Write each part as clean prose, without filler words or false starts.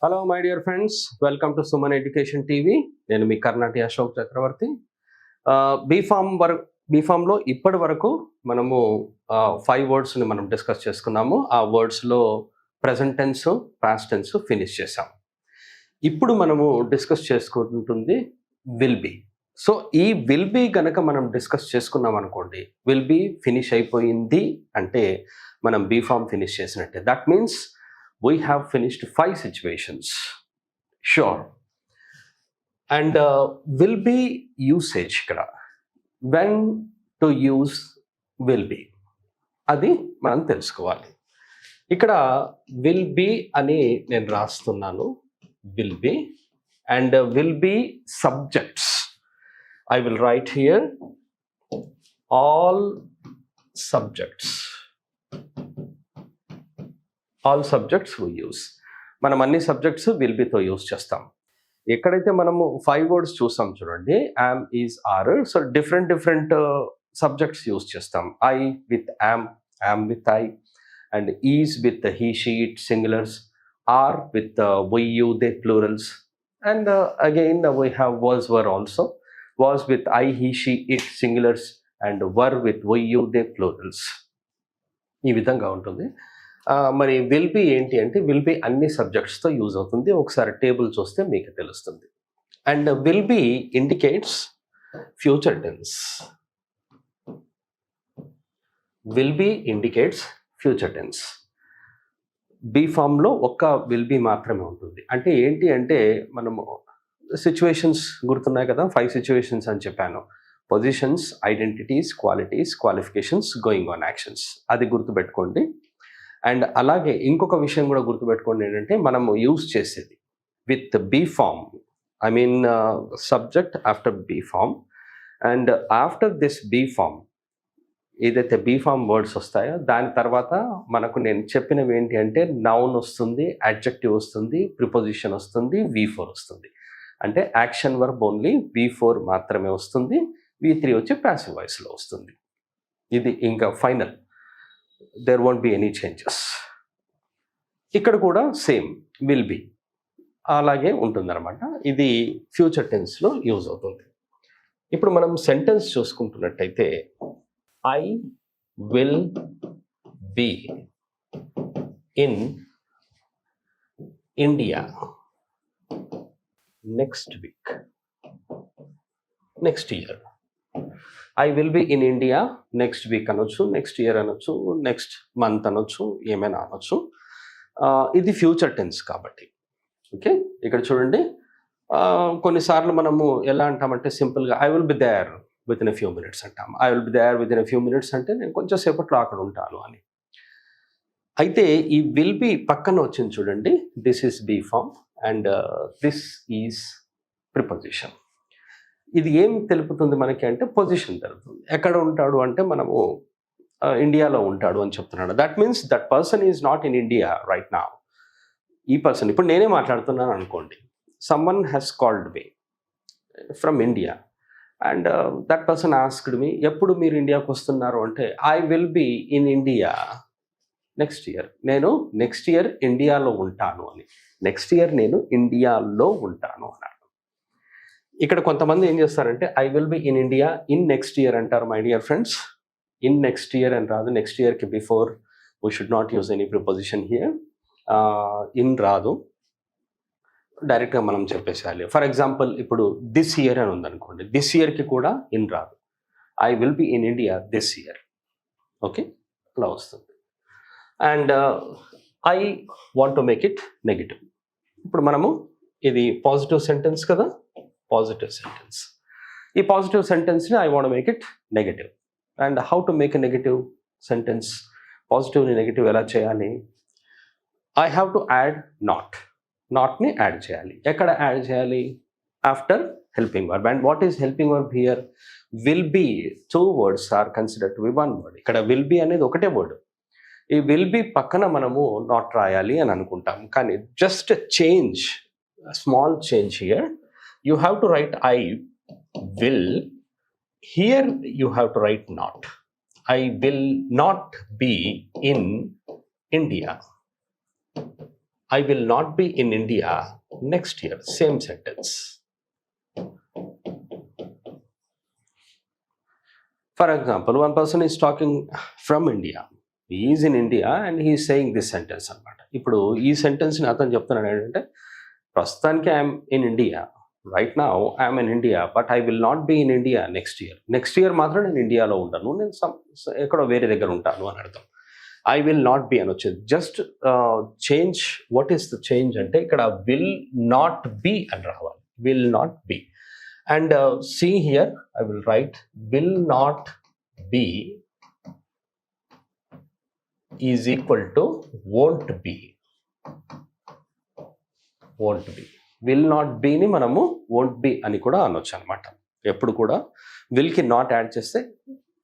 Hello my dear friends, welcome to Suman education TV. నేను మీ కర్ణాటి అశోక్ చక్రవర్తి. బీఫామ్లో ఇప్పటి వరకు మనము 5 వర్డ్స్ని మనం డిస్కస్ చేసుకున్నాము. ఆ వర్డ్స్లో present tense, past tense finish చేసాం. ఇప్పుడు మనము డిస్కస్ చేసుకుంటుంది విల్ బీ. సో ఈ విల్ బీ గనక మనం డిస్కస్ చేసుకున్నాం అనుకోండి, విల్ బీ ఫినిష్ అయిపోయింది అంటే మనం బీఫామ్ ఫినిష్ చేసినట్టే. That means we have finished 5 situations. Sure. And will be usage ikkada. When to use will be. అది మనం తెలుసుకోవాలి. ఇక్కడ will be అని నేను రాస్తున్నాను. will be and will be subjects. I will write here all subjects. All subjects we use. మనం అన్ని subjects will బీతో use చేస్తాం. ఎక్కడైతే మనము 5 వర్డ్స్ చూసాం చూడండి, am, is, are. So different subjects use చేస్తాం. I with am with I, and is with he, she, it singulars, are with we, you, they plurals, and again we have was, were also. Was with I, he, she, it singulars, and were with we, you, they plurals. ఈ విధంగా ఉంటుంది. మరి will be ఏంటి అంటే, will be అన్ని సబ్జెక్ట్స్తో use అవుతుంది. ఒకసారి table చూస్తే మీకు తెలుస్తుంది. And will be indicates future tense. Will be indicates future tense. Be ఫామ్లో ఒక్క విల్ బీ మాత్రమే ఉంటుంది. అంటే ఏంటి అంటే, మనము సిచ్యువేషన్స్ గుర్తున్నాయి కదా, 5 సిచ్యువేషన్స్ అని చెప్పాను. Positions, identities, qualities, qualifications, going on actions. అది గుర్తుపెట్టుకోండి. అండ్ అలాగే ఇంకొక విషయం కూడా గుర్తుపెట్టుకోండి, ఏంటంటే మనము యూజ్ చేసేది with be form, I mean subject after be form, and after this be form ఏదైతే బీ ఫామ్ వర్డ్స్ వస్తాయో దాని తర్వాత మనకు నేను చెప్పినవి ఏంటి అంటే, నౌన్ వస్తుంది, అడ్జెక్టివ్ వస్తుంది, ప్రిపోజిషన్ వస్తుంది, V4 వస్తుంది. అంటే యాక్షన్ వర్బ్ ఓన్లీ V4 మాత్రమే వస్తుంది. V3 వచ్చి ప్యాసివ్ వాయిస్లో వస్తుంది. ఇది ఇంకా final. there won't be any changes. ఇక్కడ కూడా సేమ్ విల్ బీ అలాగే ఉంటుందన్నమాట. ఇది ఫ్యూచర్ టెన్స్లో యూజ్ అవుతుంది. ఇప్పుడు మనం సెంటెన్స్ చూసుకుంటున్నట్టయితే, I will be in India next week, next year. I will be in India next week అనొచ్చు, నెక్స్ట్ ఇయర్ అనొచ్చు, నెక్స్ట్ మంత్ అనొచ్చు, ఏమైనా అనొచ్చు. ఇది ఫ్యూచర్ టెన్స్ కాబట్టి. ఓకే, ఇక్కడ చూడండి, కొన్నిసార్లు మనము ఎలా అంటామంటే సింపుల్గా I will be there within a few minutes అంటాం. I will be there within a few minutes అంటే నేను కొంచెం సేపట్లో అక్కడ ఉంటాను అని. అయితే ఈ విల్ బి పక్కన వచ్చింది చూడండి, this is be form and this is preposition. ఇది ఏం తెలుపుతుంది మనకి అంటే, పొజిషన్ తెలుపుతుంది. ఎక్కడ ఉంటాడు అంటే, మనము ఇండియాలో ఉంటాడు అని చెప్తున్నాడు. That means that person is not in India right now. ఈ పర్సన్, ఇప్పుడు నేనే మాట్లాడుతున్నాను అనుకోండి, someone has called me from India and that person asked me, ఎప్పుడు మీరు ఇండియాకు వస్తున్నారు అంటే, I will be in India next year. నేను నెక్స్ట్ ఇయర్ ఇండియాలో ఉంటాను అని. నెక్స్ట్ ఇయర్ నేను ఇండియాలో ఉంటాను అన్నాడు. ఇక్కడ కొంతమంది ఏం చేస్తారంటే, I will be in India in next year అంటారు. My dear friends, in next year అని రాదు. నెక్స్ట్ ఇయర్కి before we should not use any preposition here. In రాదు, డైరెక్ట్గా మనం చెప్పేసేయాలి. ఫర్ ఎగ్జాంపుల్, ఇప్పుడు దిస్ ఇయర్ అని ఉందనుకోండి, దిస్ ఇయర్కి కూడా ఇన్ రాదు. I will be in India this year. Okay, అలా వస్తుంది. And I want to make it negative. ఇప్పుడు మనము ఇది పాజిటివ్ సెంటెన్స్ కదా, పాజిటివ్ సెంటెన్స్. ఈ పాజిటివ్ సెంటెన్స్ని I want make it negative. And how to make a negative sentence, పాజిటివ్ని negative ఎలా చేయాలి? ఐ హ్యావ్ టు యాడ్ నాట్ని యాడ్ చేయాలి. ఎక్కడ యాడ్ చేయాలి? After helping verb. And what is helping verb here? Will be. 2 words are considered to be 1 word. ఇక్కడ will be అనేది ఒకటే వర్డ్. ఈ విల్ బీ పక్కన మనము నాట్ రాయాలి అని అనుకుంటాం, కానీ just change, small change here. You have to write I will. Here you have to write not. I will not be in India. I will not be in India next year. Same sentence. For example, one person is talking from India. He is in India and he is saying this sentence అన్నమాట. ఇప్పుడు ఈ సెంటెన్స్ని అతను చెప్తున్నాడు ఏంటంటే ప్రస్తుతానికి I'm in India, right now I'm in India, but I will not be in India next year మాత్రం నేను ఇండియాలో ఉంటాను, నేను ఎక్కడో వేరే దగ్గర ఉంటాను అని అర్థం. ఐ విల్ నాట్ బీ అని వచ్చేది. Just change. What is the change అంటే ఇక్కడ విల్ నాట్ బీ అని రావాలి. Will not be. And see here I will write will not be is equal to won't be. Won't be. Will not బీని మనము won't be అని కూడా అనొచ్చు అనమాట. ఎప్పుడు కూడా విల్కి నాట్ యాడ్ చేస్తే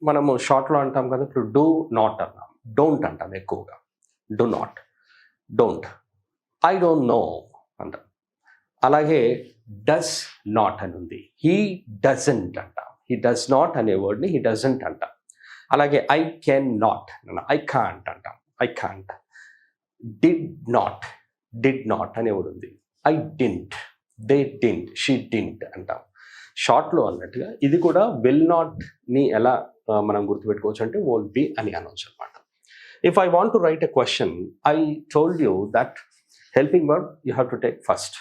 మనము షార్ట్లో అంటాం కదా, ఇప్పుడు డూ నాట్ అన్నాం, డోంట్ అంటాం ఎక్కువగా. Do not, don't, I don't know అంటాం. అలాగే డస్ నాట్ అని ఉంది, హీ డజంట్ అంటాం. హీ డస్ నాట్ అనే వర్డ్ని హీ డజంట్ అంటాం. అలాగే I can not, I can't అంటాం. I can't. డిడ్ నాట్ అనే వర్డ్ ఉంది, I didn't, they didn't, she didn't అంటాం. షార్ట్లో అన్నట్టుగా ఇది కూడా విల్ నాట్ని ఎలా మనం గుర్తుపెట్టుకోవచ్చు అంటే వోంట్ బీ అని అనవచ్చు అనమాట. If I want to write a question, I told you that helping verb you have to take first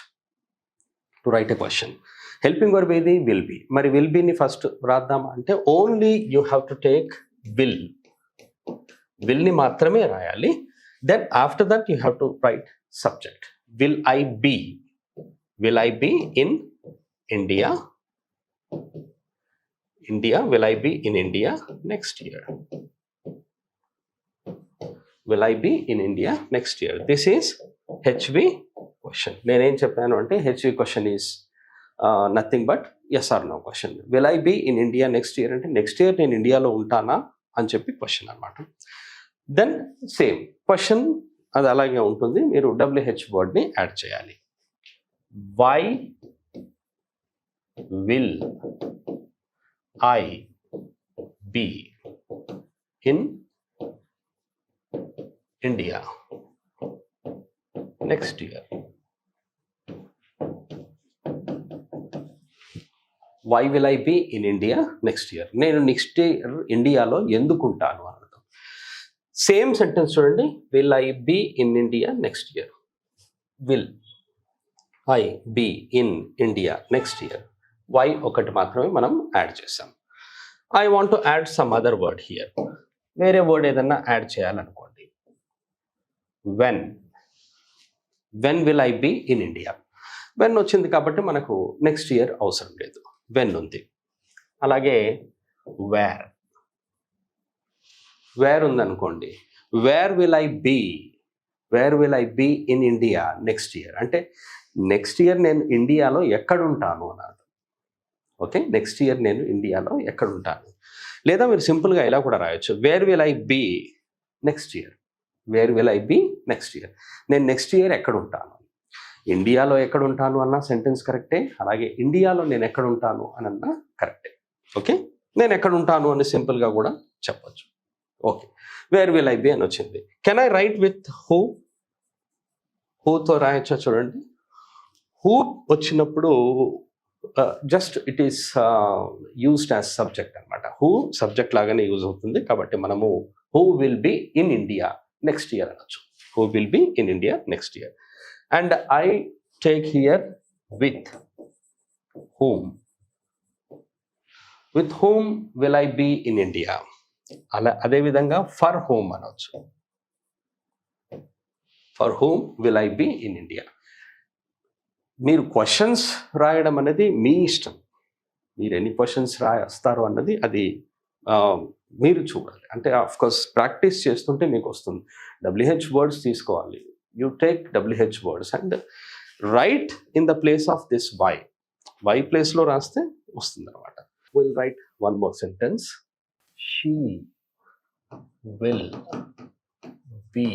to write a question. Helping verb ఏది? Will be. మరి విల్ బీని ఫస్ట్ రాద్దామా అంటే only you have to take will. విల్ని మాత్రమే రాయాలి. Then after that you have to write subject. Will I be? Will I be in India? Will I be in India next year? Will I be in India next year? This is HV question. నేనేం చెప్పాను అంటే HV question is nothing but yes or no question. Will I be in India next year అంటే next year నేను ఇండియాలో ఉంటానా అని చెప్పి question అనమాట. దెన్ సేమ్ క్వశ్చన్ అది అలాగే ఉంటుంది. మీరు WH వర్డ్ని యాడ్ చేయాలి. Why will I be in India next year? Why will I be in India next year? నేను నెక్స్ట్ ఇయర్ ఇండియాలో ఎందుకుంటాను అని. సేమ్ సెంటెన్స్ చూడండి. Will I be in India next year. Will I be in India next year. Why ఒకటి మాత్రమే మనం add చేసాం. I want to add some other word here. వేరే వర్డ్ ఏదన్నా యాడ్ చేయాలనుకోండి. When. When will I be in India. When వచ్చింది కాబట్టి మనకు నెక్స్ట్ ఇయర్ అవసరం లేదు, వెన్ ఉంది. అలాగే వేర్. వేర్ ఉందనుకోండి. Where will I be. Where will I be in India next year అంటే నెక్స్ట్ ఇయర్ నేను ఇండియాలో ఎక్కడుంటాను అన్నది. ఓకే, నెక్స్ట్ ఇయర్ నేను ఇండియాలో ఎక్కడుంటాను. లేదా మీరు సింపుల్గా ఇలా కూడా రాయొచ్చు. Where will I be next year. Where will I be next year. నేను నెక్స్ట్ ఇయర్ ఎక్కడుంటాను. ఇండియాలో ఎక్కడుంటాను అన్న సెంటెన్స్ కరెక్టే, అలాగే ఇండియాలో నేను ఎక్కడుంటాను అని అన్నా కరెక్టే. ఓకే, నేను ఎక్కడుంటాను అని సింపుల్గా కూడా చెప్పచ్చు. Okay, where will I be అని వచ్చింది. Can I write with who? హూతో రాయొచ్చా చూడండి. హూ వచ్చినప్పుడు just it is used as subject అనమాట. హూ సబ్జెక్ట్ లాగానే యూజ్ అవుతుంది కాబట్టి మనము who will be in India next year అనొచ్చు. Who will be in India next year. And I take here with whom. With whom will I be in India. అదేవిధంగా for whom అనవచ్చు. For whom will I be in India. మీరు questions రాయడం అనేది మీ ఇష్టం. మీరు ఎన్ని questions రాస్తారు అన్నది అది మీరు చూడాలి. అంటే ఆఫ్కోర్స్ ప్రాక్టీస్ చేస్తుంటే మీకు వస్తుంది. WH వర్డ్స్ తీసుకోవాలి. You take WH words and write in the place of this Y. Y ప్లేస్లో రాస్తే వస్తుంది అనమాట. Will write one more sentence. She will be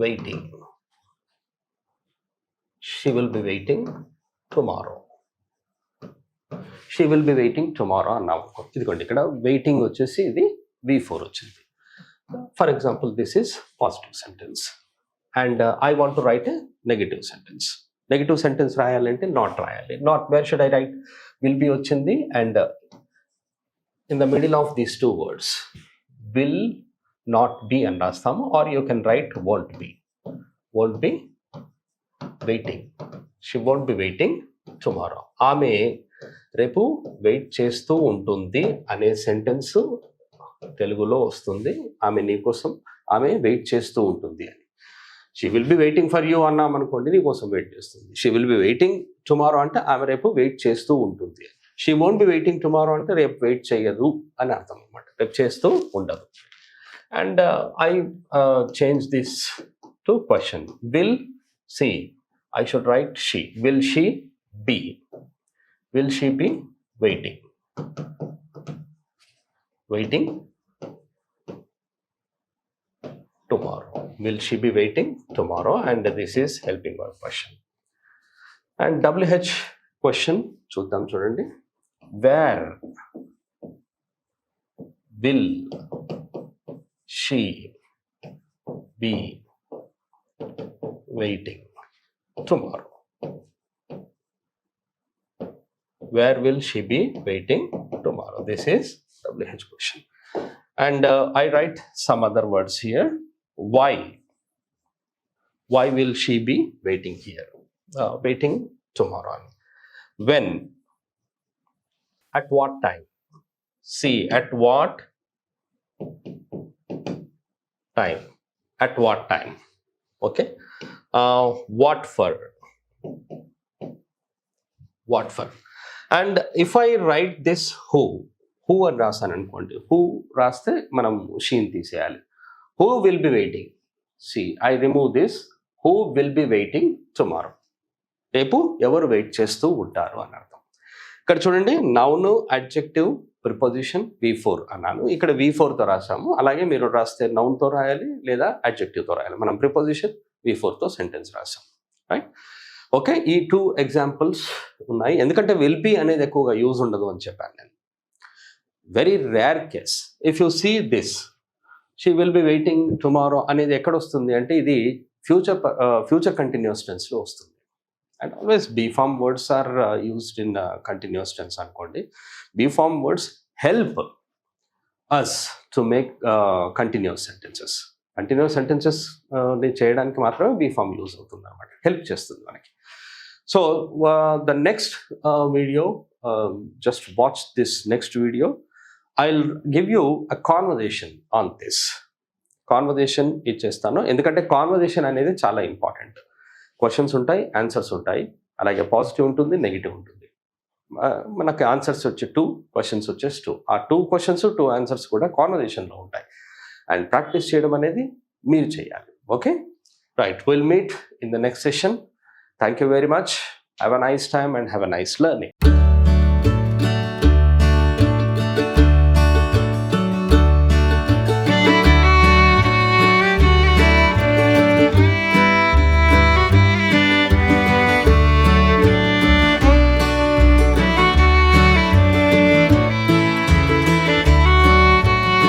waiting. She will be waiting tomorrow. She will be waiting tomorrow అన్నాం. ఇదిగోండి ఇక్కడ waiting వచ్చేసి ఇది V4 వచ్చింది. For example, this is positive sentence and I want to write a negative sentence. Negative sentence రాయాలంటే not రాయాలి. Not, where should I write? Will be వచ్చింది and in the middle of these two words will not be అని రాస్తాము, or you can write won't be. Won't be waiting. She won't be waiting tomorrow. ఆమె రేపు wait చేస్తూ ఉంటుంది అనే sentence తెలుగులో వస్తుంది. ఆమె నీకోసం ఆమె వెయిట్ చేస్తూ ఉంటుంది అని. She will be waiting for you అన్నాం అనుకోండి, నీకోసం వెయిట్ చేస్తుంది. She will be waiting tomorrow అంటే ఆమె రేపు వెయిట్ చేస్తూ ఉంటుంది. She won't be waiting tomorrow అంటే రేపు వెయిట్ చేయదు అని అర్థం అనమాట, రేపు చేస్తూ ఉండదు. And I change this to question. Will see, I should write she. Will she be? Will she be waiting? Waiting tomorrow. Will she be waiting tomorrow? And this is helping verb question. And WH question చూద్దాం చూడండి. Where will she be waiting tomorrow? Where will she be waiting tomorrow? This is WH question. And I write some other words here. Why? Why will she be waiting here? Waiting tomorrow. When? At what time? See, at what time? At what time? Okay. What for? What for? And if I write this who అని రాసాను అనుకోండి, who రాస్తే మనం షీని తీసేయాలి. Who will be waiting? See, I remove this. Who will be waiting tomorrow? రేపు ఎవరు wait చేస్తూ ఉంటారు అని అర్థం. ఇక్కడ చూడండి, నౌన్, అడ్జెక్టివ్, ప్రిపోజిషన్, V4 అన్నాను. ఇక్కడ V4తో రాసాము. అలాగే మీరు రాస్తే నౌన్తో రాయాలి లేదా అడ్జెక్టివ్తో రాయాలి. మనం ప్రిపోజిషన్ V4తో సెంటెన్స్ రాసాం. రైట్? ఓకే, ఈ 2 ఎగ్జాంపుల్స్ ఉన్నాయి. ఎందుకంటే విల్ బీ అనేది ఎక్కువగా యూజ్ ఉండదు అని చెప్పాను నేను. Very rare case. If you see this, she will be waiting tomorrow అనేది ఎక్కడ వస్తుంది అంటే ఇది ఫ్యూచర్ కంటిన్యూస్ టెన్స్లో వస్తుంది. And always be form words are used in continuous tense అనుకోండి. Be form words help us to make continuous sentences. Continuous sentences చేయడానికి మాత్రమే బీ ఫార్మ్ యూజ్ అవుతుంది అనమాట, హెల్ప్ చేస్తుంది మనకి. So the next video, just watch this next video. I'll give you a conversation on this. Conversation ఇచ్చేస్తాను, ఎందుకంటే conversation అనేది చాలా ఇంపార్టెంట్. క్వశ్చన్స్ ఉంటాయి, ఆన్సర్స్ ఉంటాయి, అలాగే పాజిటివ్ ఉంటుంది, నెగిటివ్ ఉంటుంది. మనకి ఆన్సర్స్ వచ్చి 2, క్వశ్చన్స్ వచ్చేసి 2. ఆ 2 క్వశ్చన్స్ 2 ఆన్సర్స్ కూడా కాన్వర్జేషన్లో ఉంటాయి. అండ్ ప్రాక్టీస్ చేయడం అనేది మీరు చేయాలి. Okay, right. Will meet in the next session. Thank you very much. Have a nice time and have a nice learning.